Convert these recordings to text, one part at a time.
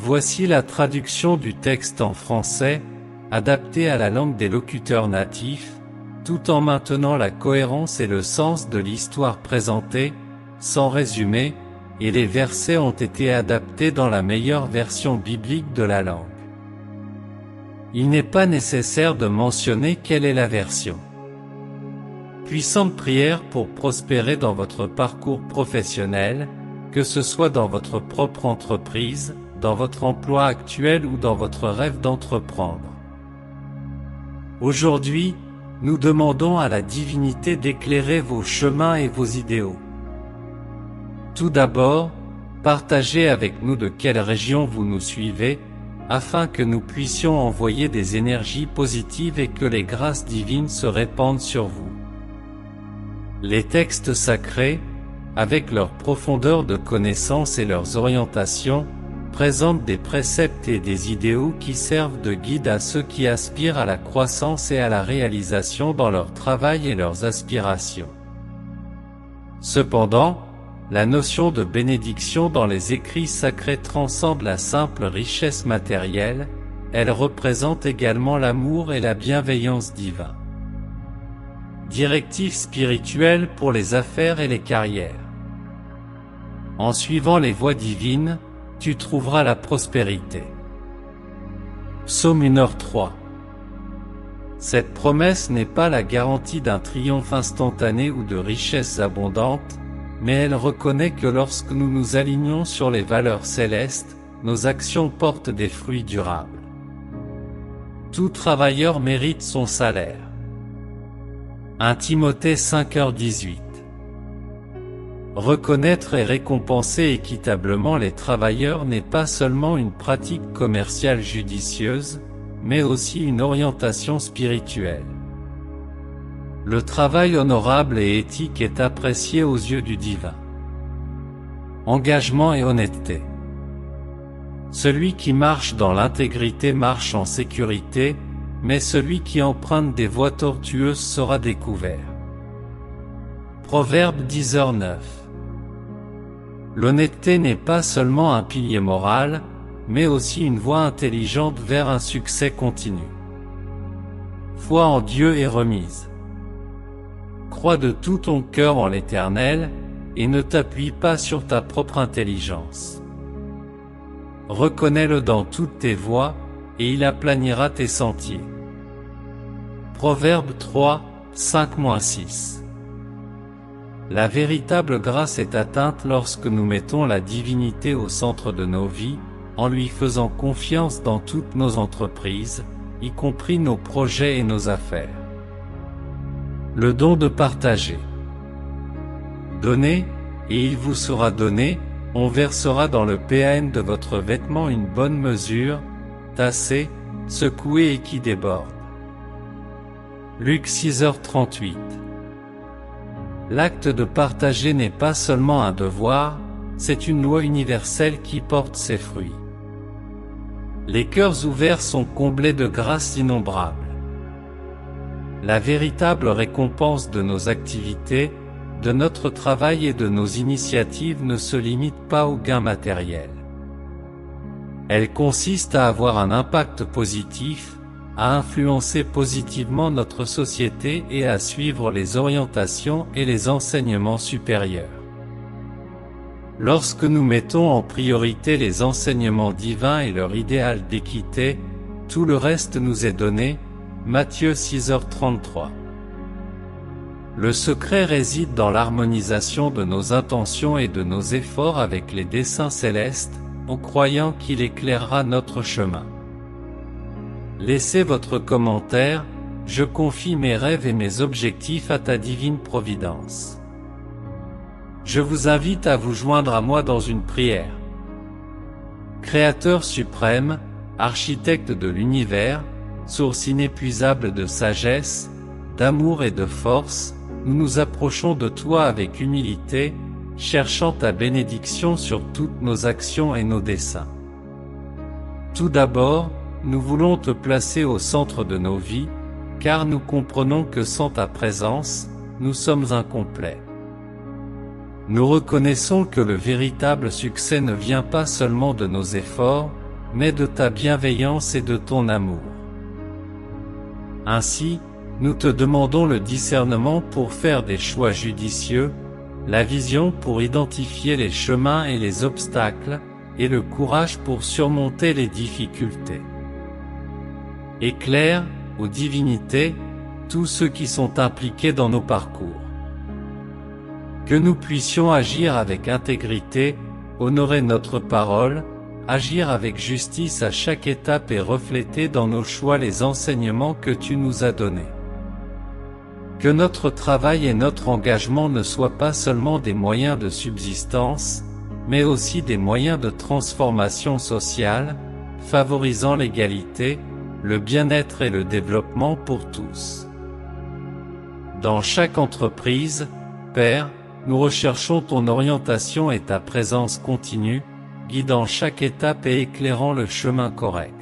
Voici la traduction du texte en français, adapté à la langue des locuteurs natifs, tout en maintenant la cohérence et le sens de l'histoire présentée, sans résumé, et les versets ont été adaptés dans la meilleure version biblique de la langue. Il n'est pas nécessaire de mentionner quelle est la version. Puissante prière pour prospérer dans votre parcours professionnel, que ce soit dans votre propre entreprise, dans votre emploi actuel ou dans votre rêve d'entreprendre. Aujourd'hui, nous demandons à la divinité d'éclairer vos chemins et vos idéaux. Tout d'abord, partagez avec nous de quelle région vous nous suivez, afin que nous puissions envoyer des énergies positives et que les grâces divines se répandent sur vous. Les textes sacrés, avec leur profondeur de connaissance et leurs orientations, présentent des préceptes et des idéaux qui servent de guide à ceux qui aspirent à la croissance et à la réalisation dans leur travail et leurs aspirations. Cependant, la notion de bénédiction dans les écrits sacrés transcende la simple richesse matérielle, elle représente également l'amour et la bienveillance divine. Directives spirituelles pour les affaires et les carrières. En suivant les voies divines, tu trouveras la prospérité. Psaume 1h3. Cette promesse n'est pas la garantie d'un triomphe instantané ou de richesses abondantes, mais elle reconnaît que lorsque nous nous alignons sur les valeurs célestes, nos actions portent des fruits durables. Tout travailleur mérite son salaire. 1 Timothée 5h18. Reconnaître et récompenser équitablement les travailleurs n'est pas seulement une pratique commerciale judicieuse, mais aussi une orientation spirituelle. Le travail honorable et éthique est apprécié aux yeux du divin. Engagement et honnêteté. Celui qui marche dans l'intégrité marche en sécurité, mais celui qui emprunte des voies tortueuses sera découvert. Proverbe 10h9. L'honnêteté n'est pas seulement un pilier moral, mais aussi une voie intelligente vers un succès continu. Foi en Dieu et remise. Crois de tout ton cœur en l'Éternel, et ne t'appuie pas sur ta propre intelligence. Reconnais-le dans toutes tes voies, et il aplanira tes sentiers. Proverbe 3, 5-6. La véritable grâce est atteinte lorsque nous mettons la divinité au centre de nos vies, en lui faisant confiance dans toutes nos entreprises, y compris nos projets et nos affaires. Le don de partager. Donnez, et il vous sera donné, on versera dans le PAN de votre vêtement une bonne mesure, tassée, secouée et qui déborde. Luc 6h38. L'acte de partager n'est pas seulement un devoir, c'est une loi universelle qui porte ses fruits. Les cœurs ouverts sont comblés de grâces innombrables. La véritable récompense de nos activités, de notre travail et de nos initiatives ne se limite pas aux gains matériels. Elle consiste à avoir un impact positif, à influencer positivement notre société et à suivre les orientations et les enseignements supérieurs. Lorsque nous mettons en priorité les enseignements divins et leur idéal d'équité, tout le reste nous est donné. Matthieu 6h33. Le secret réside dans l'harmonisation de nos intentions et de nos efforts avec les desseins célestes, en croyant qu'il éclairera notre chemin. Laissez votre commentaire, je confie mes rêves et mes objectifs à ta divine providence. Je vous invite à vous joindre à moi dans une prière. Créateur suprême, architecte de l'univers, source inépuisable de sagesse, d'amour et de force, nous nous approchons de toi avec humilité, cherchant ta bénédiction sur toutes nos actions et nos desseins. Tout d'abord, nous voulons te placer au centre de nos vies, car nous comprenons que sans ta présence, nous sommes incomplets. Nous reconnaissons que le véritable succès ne vient pas seulement de nos efforts, mais de ta bienveillance et de ton amour. Ainsi, nous te demandons le discernement pour faire des choix judicieux, la vision pour identifier les chemins et les obstacles, et le courage pour surmonter les difficultés. Éclaire, ô divinité, tous ceux qui sont impliqués dans nos parcours. Que nous puissions agir avec intégrité, honorer notre parole, agir avec justice à chaque étape et refléter dans nos choix les enseignements que tu nous as donnés. Que notre travail et notre engagement ne soient pas seulement des moyens de subsistance, mais aussi des moyens de transformation sociale, favorisant l'égalité, le bien-être et le développement pour tous. Dans chaque entreprise, Père, nous recherchons ton orientation et ta présence continue, guidant chaque étape et éclairant le chemin correct.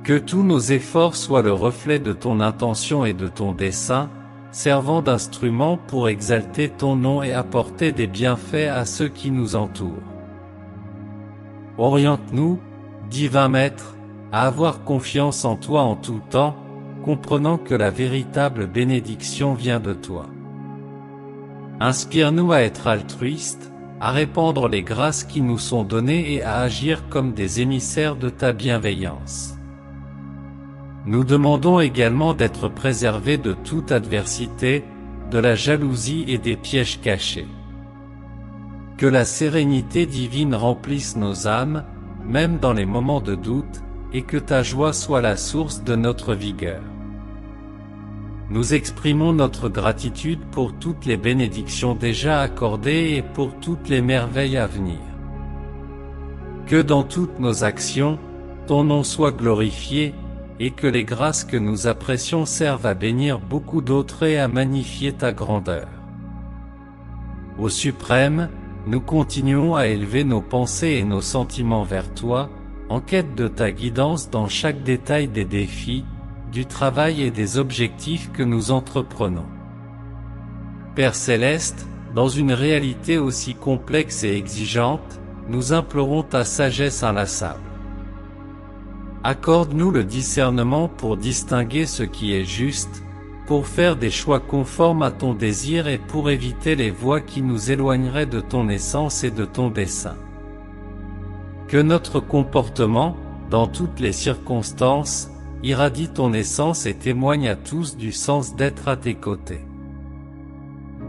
Que tous nos efforts soient le reflet de ton intention et de ton dessein, servant d'instrument pour exalter ton nom et apporter des bienfaits à ceux qui nous entourent. Oriente-nous, divin Maître, à avoir confiance en toi en tout temps, comprenant que la véritable bénédiction vient de toi. Inspire-nous à être altruistes, à répandre les grâces qui nous sont données et à agir comme des émissaires de ta bienveillance. Nous demandons également d'être préservés de toute adversité, de la jalousie et des pièges cachés. Que la sérénité divine remplisse nos âmes, même dans les moments de doute, et que ta joie soit la source de notre vigueur. Nous exprimons notre gratitude pour toutes les bénédictions déjà accordées et pour toutes les merveilles à venir. Que dans toutes nos actions, ton nom soit glorifié, et que les grâces que nous apprécions servent à bénir beaucoup d'autres et à magnifier ta grandeur. Au suprême, nous continuons à élever nos pensées et nos sentiments vers toi, en quête de ta guidance dans chaque détail des défis, du travail et des objectifs que nous entreprenons. Père Céleste, dans une réalité aussi complexe et exigeante, nous implorons ta sagesse inlassable. Accorde-nous le discernement pour distinguer ce qui est juste, pour faire des choix conformes à ton désir et pour éviter les voies qui nous éloigneraient de ton essence et de ton dessein. Que notre comportement, dans toutes les circonstances, irradie ton essence et témoigne à tous du sens d'être à tes côtés.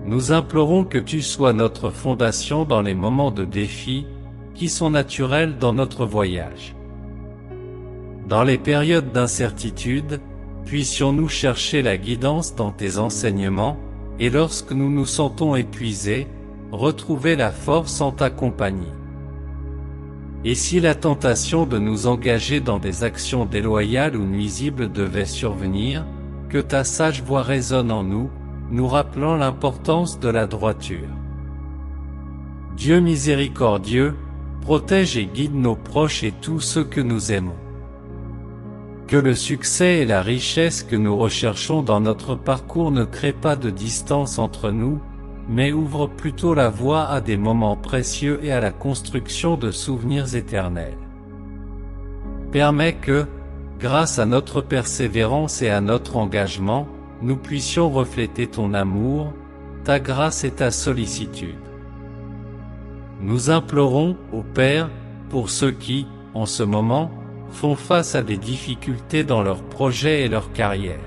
Nous implorons que tu sois notre fondation dans les moments de défi, qui sont naturels dans notre voyage. Dans les périodes d'incertitude, puissions-nous chercher la guidance dans tes enseignements, et lorsque nous nous sentons épuisés, retrouver la force en ta compagnie. Et si la tentation de nous engager dans des actions déloyales ou nuisibles devait survenir, que ta sage voix résonne en nous, nous rappelant l'importance de la droiture. Dieu miséricordieux, protège et guide nos proches et tous ceux que nous aimons. Que le succès et la richesse que nous recherchons dans notre parcours ne créent pas de distance entre nous, mais ouvre plutôt la voie à des moments précieux et à la construction de souvenirs éternels. Permets que, grâce à notre persévérance et à notre engagement, nous puissions refléter ton amour, ta grâce et ta sollicitude. Nous implorons, ô Père, pour ceux qui, en ce moment, font face à des difficultés dans leurs projets et leur carrière.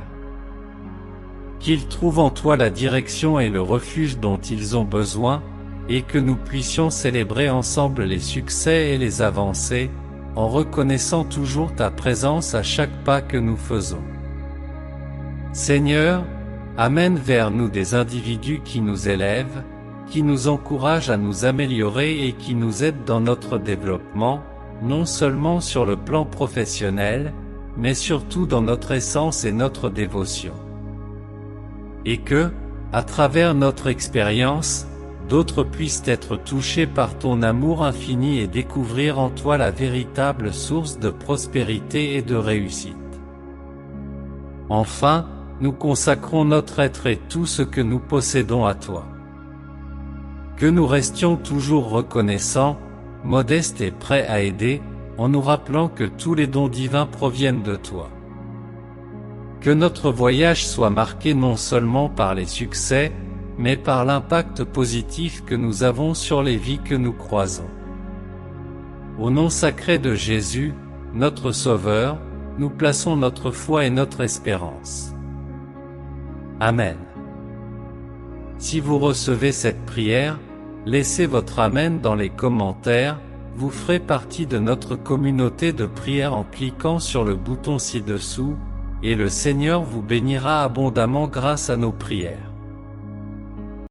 Qu'ils trouvent en toi la direction et le refuge dont ils ont besoin, et que nous puissions célébrer ensemble les succès et les avancées, en reconnaissant toujours ta présence à chaque pas que nous faisons. Seigneur, amène vers nous des individus qui nous élèvent, qui nous encouragent à nous améliorer et qui nous aident dans notre développement, non seulement sur le plan professionnel, mais surtout dans notre essence et notre dévotion. Et que, à travers notre expérience, d'autres puissent être touchés par ton amour infini et découvrir en toi la véritable source de prospérité et de réussite. Enfin, nous consacrons notre être et tout ce que nous possédons à toi. Que nous restions toujours reconnaissants, modestes et prêts à aider, en nous rappelant que tous les dons divins proviennent de toi. Que notre voyage soit marqué non seulement par les succès, mais par l'impact positif que nous avons sur les vies que nous croisons. Au nom sacré de Jésus, notre Sauveur, nous plaçons notre foi et notre espérance. Amen. Si vous recevez cette prière, laissez votre Amen dans les commentaires, vous ferez partie de notre communauté de prière en cliquant sur le bouton ci-dessous, et le Seigneur vous bénira abondamment grâce à nos prières.